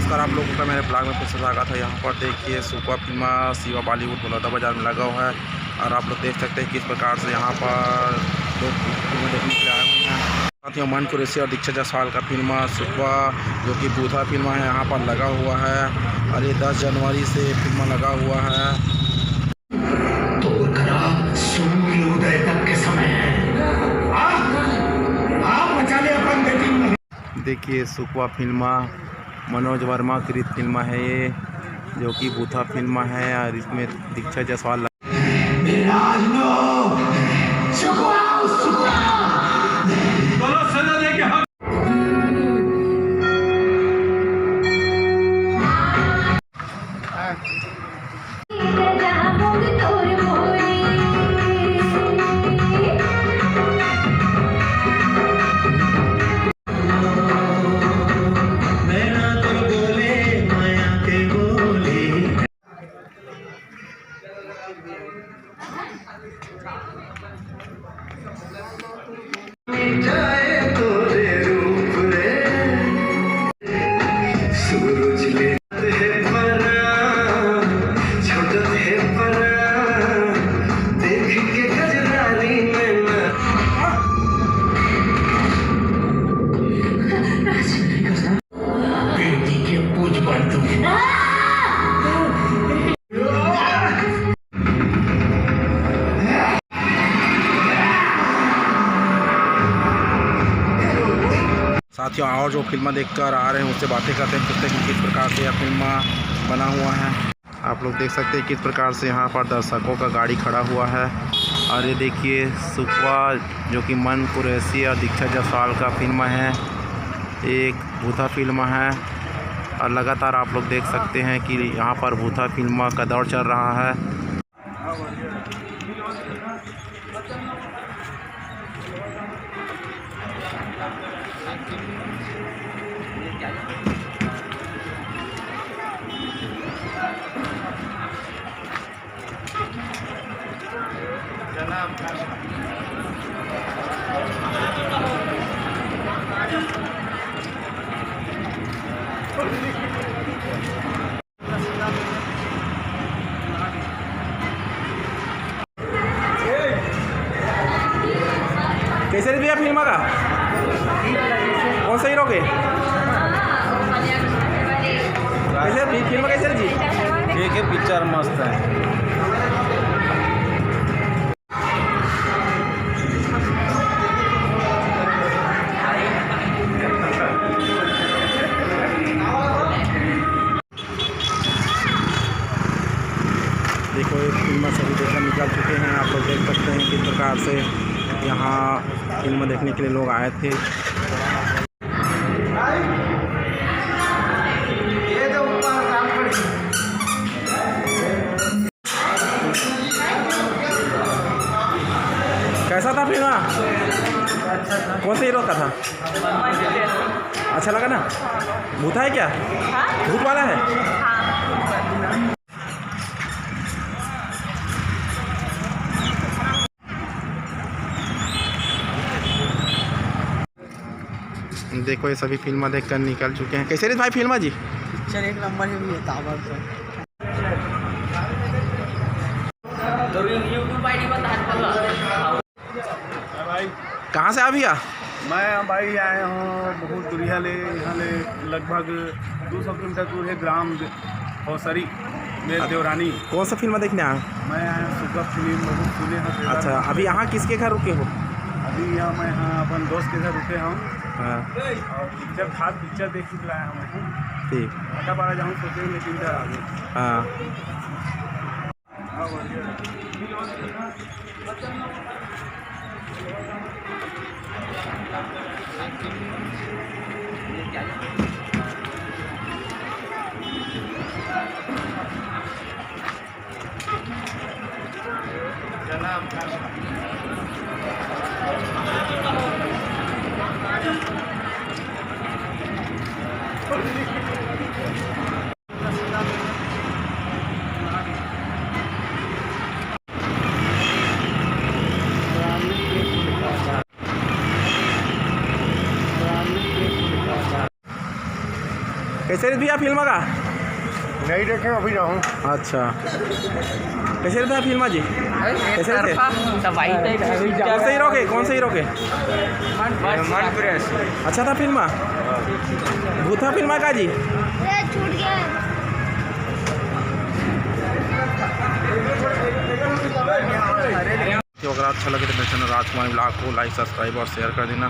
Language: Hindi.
नमस्कार आप लोगों का मेरे ब्लॉग में फिर से स्वागत है। यहाँ पर देखिए सुपर फिल्मा शिवा बॉलीवुड बलौदा बाज़ार में लगा हुआ है और आप लोग देख सकते हैं किस प्रकार से यहाँ पर लोग फिल्में देखने के लिए आए हुए हैं। साथियों मन कुरैशी और दीक्षा जायसवाल का फिल्मा सुपा जो कि बूथा फिल्मा है यहाँ पर लगा हुआ है और ये 10 जनवरी से फिल्मा लगा हुआ है। तो सूर्योदय तक के समय है। आप बचा ले अपन बेटी। देखिए सुपा फिल्मा मनोज वर्मा की फिल्मा है ये जो कि बूथा फिल्मा है और इसमें दीक्षा जायसवाल साथियों और जो फिल्म देखकर आ रहे हैं उससे बातें करते हैं कि किस प्रकार से यह फिल्म बना हुआ है। आप लोग देख सकते हैं किस प्रकार से यहाँ पर दर्शकों का गाड़ी खड़ा हुआ है और ये देखिए सुपा जो कि मन कुरैशी और दीक्षा जायसवाल का फिल्म है, एक बूथा फिल्म है और लगातार आप लोग देख सकते हैं कि यहाँ पर बूथा फिल्म का दौर चल रहा है। कैसे भैया फिल्म का कौन सा हीरो के कैसे फिल्म कैसे जी? ठीक है, पिक्चर मस्त है। देखो ये फिल्म सभी देखकर निकल चुके हैं। आप लोग देख सकते हैं किस प्रकार से यहाँ फिल्म देखने के लिए लोग आए थे। कैसा था फिल्म? कौन से हीरो का था? अच्छा लगा ना? भूत है क्या? भूत वाला है? देखो ये सभी फिल्म देखकर निकल चुके हैं। कैसे रे भाई फिल्म जी? पिक्चर एक नंबर है भी ताबर से। तो यूट्यूब आईडी बता भाई कहाँ से आ भैया? मैं भाई आया हूँ बहुत दूरिया ले, यहाँ ले लगभग 200 किलोमीटर दूर है ग्राम भौसरी मेरे देवरानी। कौन सा फिल्म देखने आए? मैं आया हूँ सुपर फिल्म बहुत सुने हैं। अच्छा अभी यहाँ किसके घर रुके हो? अभी यहाँ मैं यहाँ अपन दोस्त के घर रुके हूँ। हाँ और पिक्चर खास पिक्चर देख के लाया हूँ। ठीक। आटा बारह जाऊँ सोचे लेकिन इधर आ गए। हाँ कैसे रे भैया फिल्म का? नहीं देखे अभी रहूँ। अच्छा कैसे रहता है फिल्म जी? कैसे थे? कौन से हीरो के? कौन से हीरो के? अच्छा था फिल्म? भूथा फिल्म का जी? छूट गया। अगर अच्छा लगे तो मेरे चैनल राजकुमार ब्लॉग को लाइक सब्सक्राइब और शेयर कर देना।